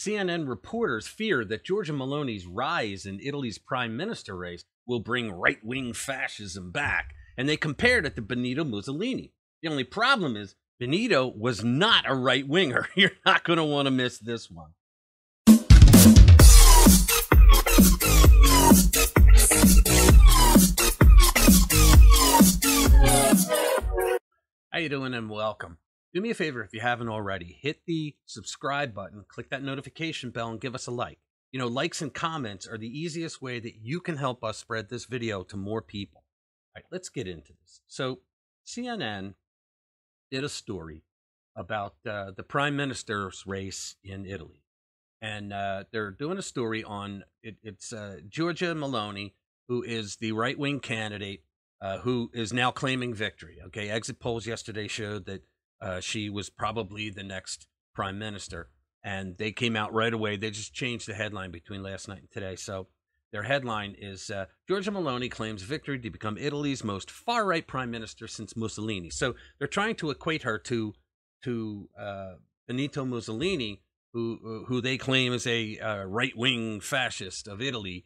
CNN reporters fear that Giorgia Meloni's rise in Italy's prime minister race will bring right-wing fascism back, and they compared it to Benito Mussolini. The only problem is Benito was not a right-winger. You're not going to want to miss this one. How you doing, and welcome. Do me a favor, if you haven't already, hit the subscribe button, click that notification bell, and give us a like. You know, likes and comments are the easiest way that you can help us spread this video to more people. All right, let's get into this. So CNN did a story about the prime minister's race in Italy. And they're doing a story on, it's Giorgia Meloni, who is the right-wing candidate, who is now claiming victory. Okay, exit polls yesterday showed that she was probably the next prime minister, and they came out right away. They just changed the headline between last night and today. So their headline is Giorgia Meloni claims victory to become Italy's most far-right prime minister since Mussolini. So they're trying to equate her to Benito Mussolini, who they claim is a right-wing fascist of Italy.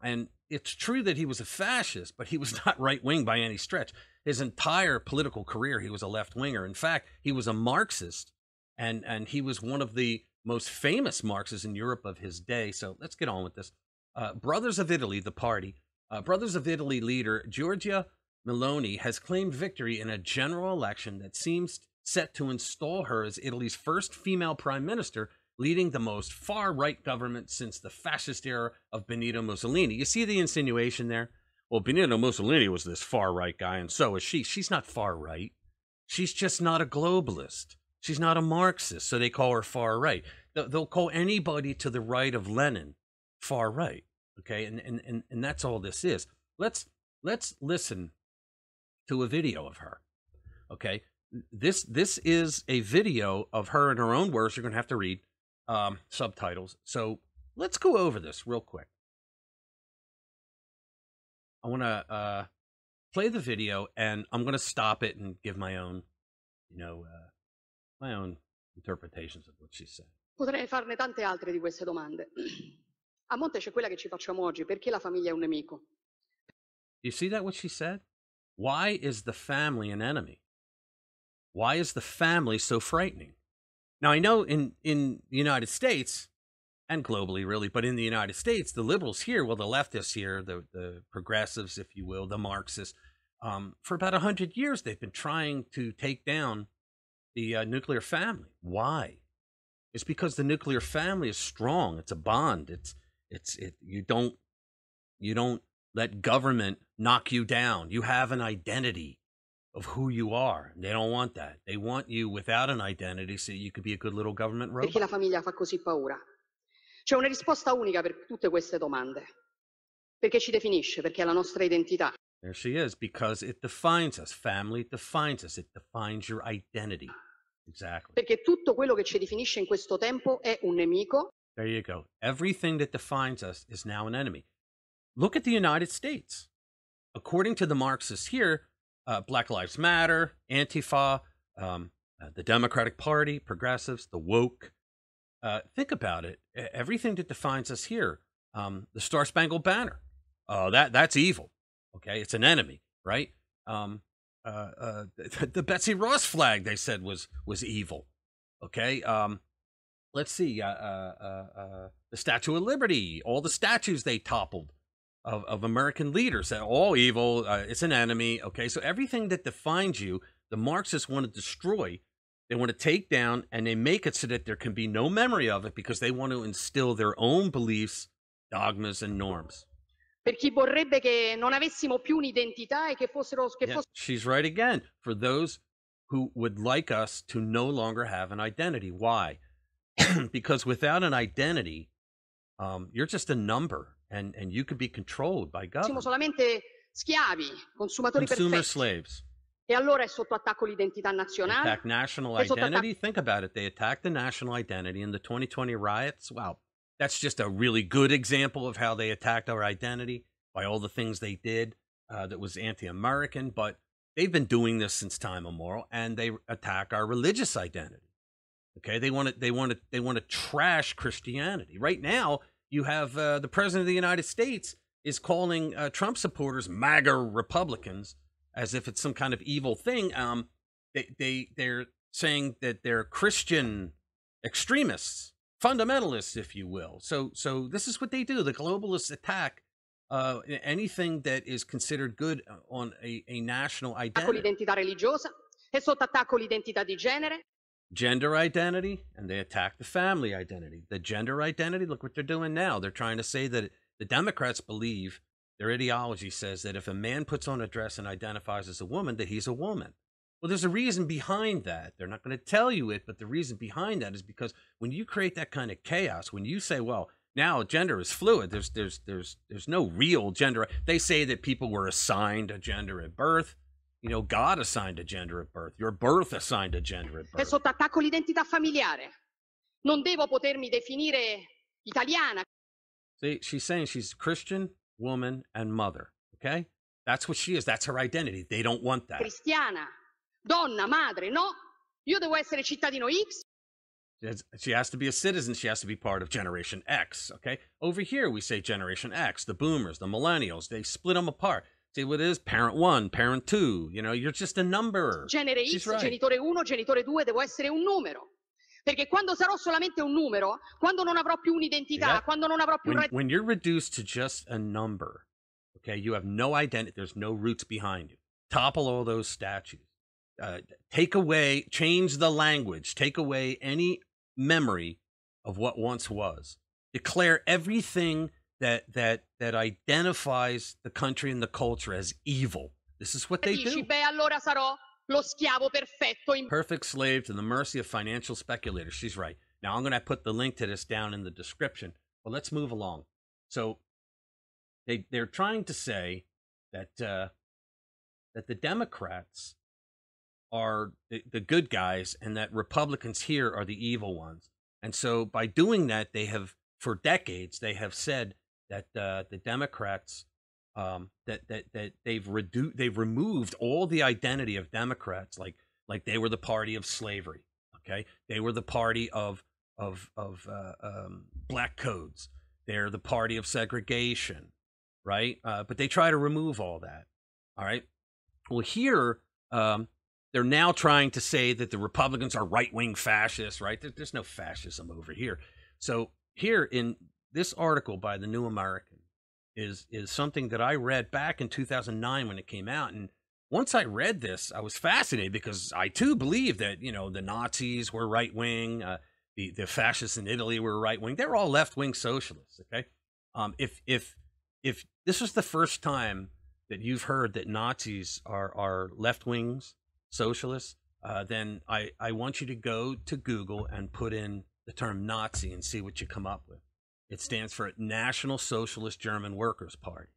And it's true that he was a fascist, but he was not right-wing by any stretch. His entire political career, he was a left-winger. In fact, he was a Marxist, and he was one of the most famous Marxists in Europe of his day. So let's get on with this. Brothers of Italy, the party, Brothers of Italy leader Giorgia Meloni has claimed victory in a general election that seems set to install her as Italy's first female prime minister, leading the most far-right government since the fascist era of Benito Mussolini. You see the insinuation there? Well, Benito Mussolini was this far-right guy, and so is she. She's not far-right. She's just not a globalist. She's not a Marxist, so they call her far-right. They'll call anybody to the right of Lenin far-right, okay? And that's all this is. Let's listen to a video of her, okay? This is a video of her in her own words. You're going to have to read subtitles. So let's go over this real quick. I want to play the video, and I'm going to stop it and give my own, my own interpretations of what she said. Potrei farne tante altre di queste domande. A monte c'è quella che ci facciamo oggi: perché la famiglia è un nemico? You see that, what she said? Why is the family an enemy? Why is the family so frightening? Now, I know in the United States, and globally, really, but in the United States, the liberals here, well, the leftists here, the progressives, if you will, the Marxists, for about 100 years, they've been trying to take down the nuclear family. Why? It's because the nuclear family is strong. It's a bond. You don't let government knock you down. You have an identity of who you are. They don't want that. They want you without an identity so you could be a good little government robot. Perché la famiglia fa così paura? C'è una risposta unica per tutte queste domande. Perché ci definisce, perché è la nostra identità. There she is, because it defines us. Family defines us. It defines your identity. Exactly. Perché tutto quello che ci definisce in questo tempo è un nemico. There you go. Everything that defines us is now an enemy. Look at the United States. According to the Marxists here, Black Lives Matter, Antifa, the Democratic Party, progressives, the woke. Think about it. Everything that defines us here, the Star-Spangled Banner, that's evil. Okay, it's an enemy, right? The Betsy Ross flag, they said, was evil. Okay, let's see. The Statue of Liberty, all the statues they toppled of American leaders, all evil. It's an enemy. Okay, so everything that defines you, the Marxists want to destroy. They want to take down, and they make it so that there can be no memory of it because they want to instill their own beliefs, dogmas, and norms. Per chi vorrebbe che non avessimo più un'identità e che fossero She's right again. For those who would like us to no longer have an identity. Why? Because without an identity, you're just a number, and you could be controlled by government. Siamo solamente schiavi, consumatori Consumer perfetti. slaves. E allora è sotto attacco l'identità nazionale. Attack national identity. Think about it. They attacked the national identity in the 2020 riots. Wow. That's just a really good example of how they attacked our identity by all the things they did that was anti-American. But they've been doing this since time immemorial, and they attack our religious identity. Okay, they want to trash Christianity. Right now, you have the president of the United States is calling Trump supporters MAGA Republicans as if it's some kind of evil thing. They're saying that they're Christian extremists, fundamentalists, if you will. So this is what they do. The globalists attack anything that is considered good on a national identity. L'identità religiosa, è sotto attacco l'identità di genere. Gender identity, and they attack the family identity. The gender identity, look what they're doing now. They're trying to say that the Democrats believe, their ideology says that if a man puts on a dress and identifies as a woman, that he's a woman. Well, there's a reason behind that. They're not going to tell you it, but the reason behind that is because when you create that kind of chaos, when you say, well, now gender is fluid, there's no real gender. They say that people were assigned a gender at birth. You know, God assigned a gender at birth. Your birth assigned a gender at birth. È sotto attacco l'identità familiare. Non devo potermi definire italiana. See, she's saying she's Christian, woman, and mother. Okay? That's what she is. That's her identity. They don't want that. Cristiana, donna, madre, no. Io devo essere cittadino X. She has to be a citizen. She has to be part of Generation X. Okay? Over here, we say Generation X, the boomers, the millennials. They split them apart. See what it is? Parent 1, parent 2. You know, you're just a number. Genere X, right. Genitore 1, genitore 2, devo essere un numero. Perché quando sarò solamente un numero, quando non avrò più un'identità, quando non avrò più... When you're reduced to just a number, okay, you have no identity. There's no roots behind you. Topple all those statues. Take away, change the language. Take away any memory of what once was. Declare everything that identifies the country and the culture as evil. This is what they do. Beh, allora sarò lo schiavo perfetto. Perfect slave to the mercy of financial speculators. She's right. Now I'm going to put the link to this down in the description. But let's move along. So they're trying to say that that the Democrats are the good guys and that Republicans here are the evil ones. And so by doing that, they have, for decades, they have said that the Democrats that they've removed all the identity of Democrats, like they were the party of slavery, okay? They were the party of black codes. They're the party of segregation, right? But they try to remove all that. All right. Well, here they're now trying to say that the Republicans are right-wing fascists, right? There's no fascism over here. So here in this article by the New American is something that I read back in 2009 when it came out. And once I read this, I was fascinated because I too believe that, you know, the Nazis were right-wing, the fascists in Italy were right-wing. They're all left-wing socialists, okay? If this was the first time that you've heard that Nazis are left-wings socialists, then I want you to go to Google and put in the term Nazi and see what you come up with. It stands for National Socialist German Workers' Party.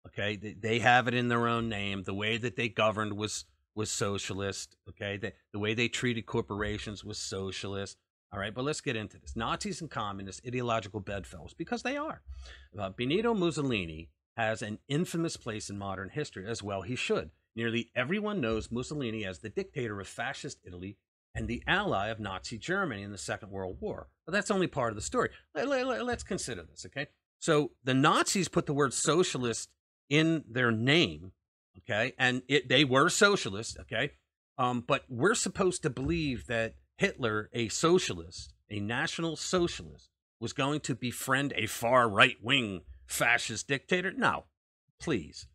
Okay, they have it in their own name. The way that they governed was socialist. Okay, the way they treated corporations was socialist. All right, but let's get into this. Nazis and communists, ideological bedfellows, because they are. Benito Mussolini has an infamous place in modern history, as well he should. Nearly everyone knows Mussolini as the dictator of fascist Italy and the ally of Nazi Germany in the Second World War. But that's only part of the story. Let's consider this, okay? So the Nazis put the word socialist in their name, okay? And they were socialists, okay? But we're supposed to believe that Hitler, a socialist, a national socialist, was going to befriend a far right-wing fascist dictator? No, please.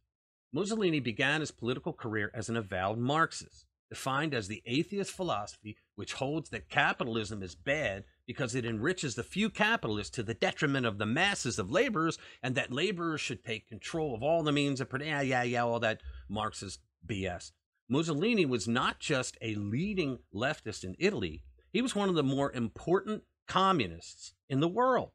Mussolini began his political career as an avowed Marxist, defined as the atheist philosophy which holds that capitalism is bad because it enriches the few capitalists to the detriment of the masses of laborers, and that laborers should take control of all the means of production. All that Marxist BS. Mussolini was not just a leading leftist in Italy, he was one of the more important communists in the world.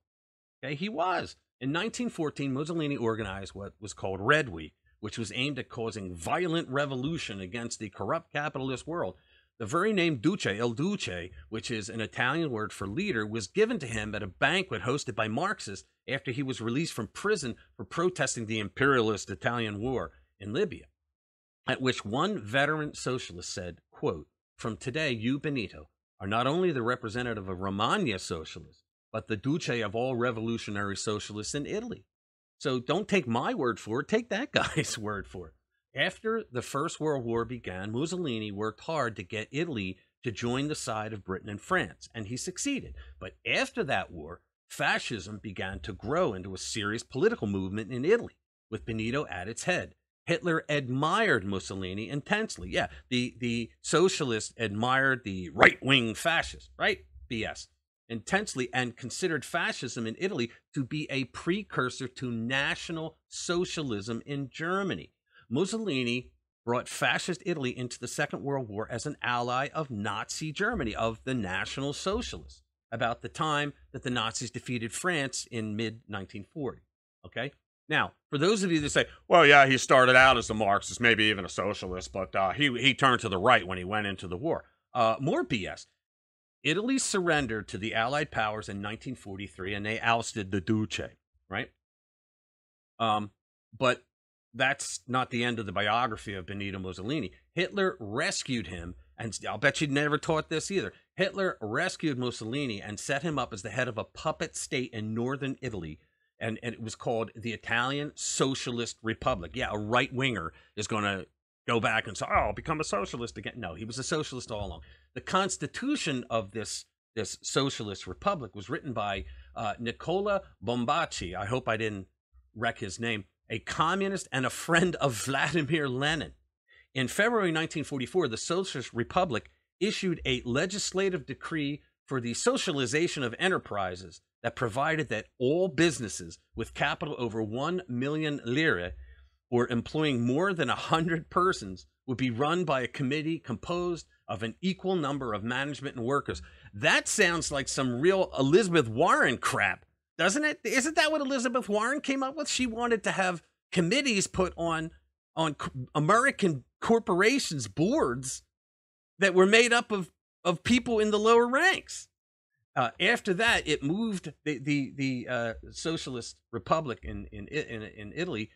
Okay, he was. In 1914, Mussolini organized what was called Red Week, which was aimed at causing violent revolution against the corrupt capitalist world. The very name Duce, Il Duce, which is an Italian word for leader, was given to him at a banquet hosted by Marxists after he was released from prison for protesting the imperialist Italian war in Libya, at which one veteran socialist said, quote, "From today, you, Benito, are not only the representative of Romagna socialists, but the Duce of all revolutionary socialists in Italy. So don't take my word for it, take that guy's word for it. After the First World War began, Mussolini worked hard to get Italy to join the side of Britain and France, and he succeeded. But after that war, fascism began to grow into a serious political movement in Italy, with Benito at its head. Hitler admired Mussolini intensely. Yeah, the socialists admired the right-wing fascists, right? BS. Intensely, and considered fascism in Italy to be a precursor to National Socialism in Germany. Mussolini brought fascist Italy into the Second World War as an ally of Nazi Germany, of the National Socialists, about the time that the Nazis defeated France in mid-1940. Okay? Now, for those of you that say, well, yeah, he started out as a Marxist, maybe even a socialist, but he turned to the right when he went into the war. More BS. Italy surrendered to the Allied powers in 1943, and they ousted the Duce, right? But that's not the end of the biography of Benito Mussolini. Hitler rescued him, and I'll bet you never taught this either. Hitler rescued Mussolini and set him up as the head of a puppet state in northern Italy, and it was called the Italian Socialist Republic. Yeah, a right-winger is going to go back and say, oh, I'll become a socialist again. No, he was a socialist all along. The constitution of this socialist republic was written by Nicola Bombacci. I hope I didn't wreck his name. A communist and a friend of Vladimir Lenin. In February 1944, the Socialist Republic issued a legislative decree for the socialization of enterprises that provided that all businesses with capital over 1 million lire or employing more than 100 persons would be run by a committee composed of an equal number of management and workers. That sounds like some real Elizabeth Warren crap, doesn't it? Isn't that what Elizabeth Warren came up with? She wanted to have committees put on American corporations' boards that were made up of people in the lower ranks. After that, it moved the Socialist Republic in Italy.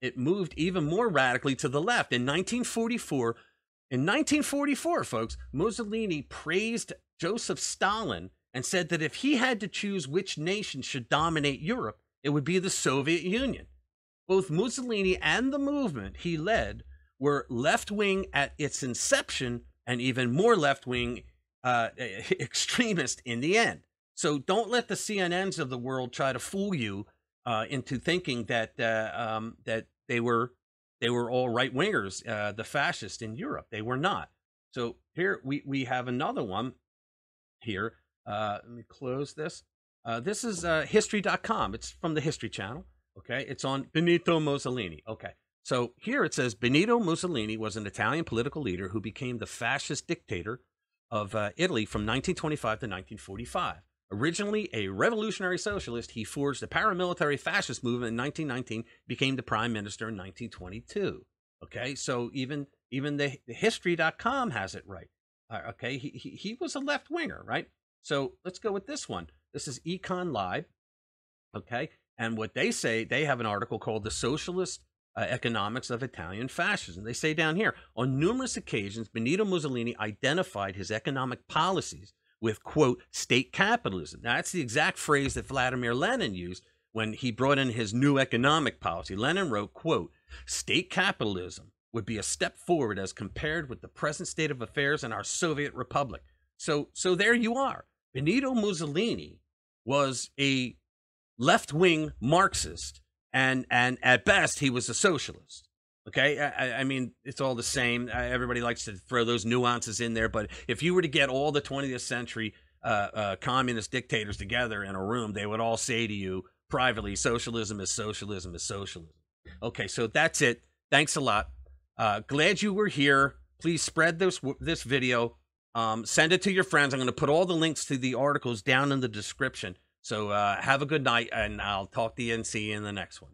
It moved even more radically to the left. In 1944, folks, Mussolini praised Joseph Stalin and said that if he had to choose which nation should dominate Europe, it would be the Soviet Union. Both Mussolini and the movement he led were left-wing at its inception and even more left-wing extremist in the end. So don't let the CNNs of the world try to fool you into thinking that that they were all right wingers, the fascists in Europe. They were not. So here we have another one here. Let me close this. This is history.com. It's from the History Channel. Okay, it's on Benito Mussolini. Okay, so here it says Benito Mussolini was an Italian political leader who became the fascist dictator of Italy from 1925 to 1945. Originally a revolutionary socialist, he forged the paramilitary fascist movement in 1919, became the prime minister in 1922. Okay, so even the history.com has it right. Okay, he was a left winger, right? So let's go with this one. This is Econ Live. Okay, and what they say, they have an article called The Socialist Economics of Italian Fascism. They say down here, on numerous occasions, Benito Mussolini identified his economic policies with, quote, state capitalism. Now, that's the exact phrase that Vladimir Lenin used when he brought in his new economic policy. Lenin wrote, quote, state capitalism would be a step forward as compared with the present state of affairs in our Soviet Republic. So there you are. Benito Mussolini was a left-wing Marxist, and at best, he was a socialist. Okay, I mean, it's all the same. Everybody likes to throw those nuances in there, but if you were to get all the 20th century communist dictators together in a room, they would all say to you privately, socialism is socialism is socialism. Okay, so that's it. Thanks a lot. Glad you were here. Please spread this video. Send it to your friends. I'm going to put all the links to the articles down in the description. So have a good night, and I'll talk to you and see you in the next one.